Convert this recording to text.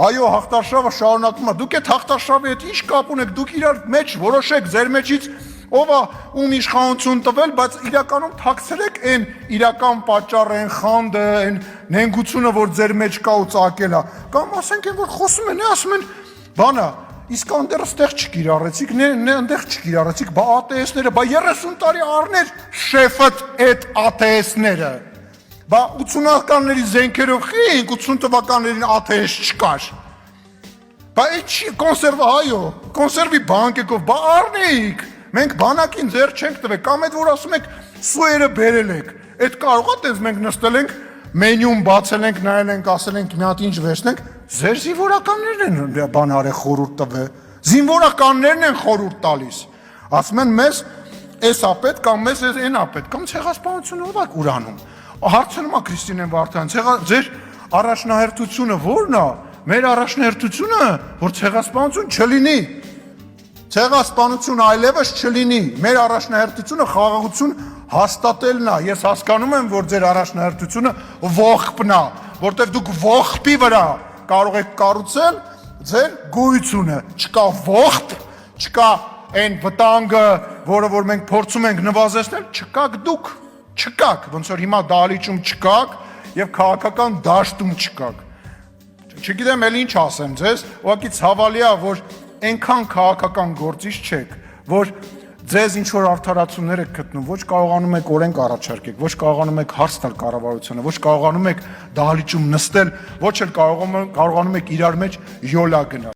Այո, հաղթարշավը շարունակվում է։ Դուք այդ հաղթարշավի հետ ինչ կապ ունեք, դուք իրար մեջ որոշեք ձեր մեջից ով է ում իշխանություն տվել, բայց իրականում թաքցրեք այն իրական պատճառը, այն խանդը, այն նենգությունը, որ ձեր մեջ կա ու ծագել է։ Կամ ասենք են, որ խոսում են, ասում են, բանա, իսկ անդեր ստեղ չկիրառեցիք, այնտեղ չկիրառեցիք, բա ԱՏՍ-ները, բա 30 տարի առներ շեֆդ այդ ԱՏՍ-ները։ Բա 80-ականների զենքերով խինք, 80 թվականներին ԱԹՍ չկար։ Բա այդ չի կոնսերվա, այո, կոնսերվի բանկեկով, բա առնեիք։ Մենք բանակին ձեռ չենք տվել, կամ այդ որ ասում եք սուերը բերել եք, այդ կարող է տես մենք նստել ենք, մենյուն բացել ենք, նայել ենք, ասել ենք մի հատ ինչ վերցնենք, ձեր զինվորականներն են բան արել խորհուրդ տվել, զինվորականներն են խորհուրդ տալիս, ասում են մեզ էս ա պետք, կամ մեզ այն ա պետք, կամ ցեղասպանությունը ով է ուրանում, հարցնում է Քրիստինեն Վարդան, ձեր առաջնահերթությունը ո՞րն է, մեր առաջնահերթությունը, որ ցեղասպանություն չլինի, ցեղասպանություն այլևս չլինի, մեր առաջնահերթությունը խաղաղություն հաստատելն է, ես հասկանում եմ, որ ձեր առաջնահերթությունը ողբն է, որտեղ դուք ողբի վրա կարող եք կառուցել ձեր գոյությունը, չկա ողբ, չկա այն վտանգը, որը որ մենք փորձում ենք նվազեցնել, չկաք դուք, չկաք, ոնց որ հիմա դահլիճում չկաք եւ քաղաքական դաշտում չկաք։ Չգիտեմ էլ ինչ ասեմ ձեզ, ուղղակի ցավալի է, որ այնքան քաղաքական գործիչ չեք, որ ձեզ ինչ որ արդարացումներ եք գտնում, ոչ կարողանում եք օրենք առաջարկեք, ոչ կարողանում եք հարց տալ կառավարությանը, ոչ կարողանում եք դահլիճում նստել, ոչ էլ կարողանում եք իրար մեջ յոլա գնալ։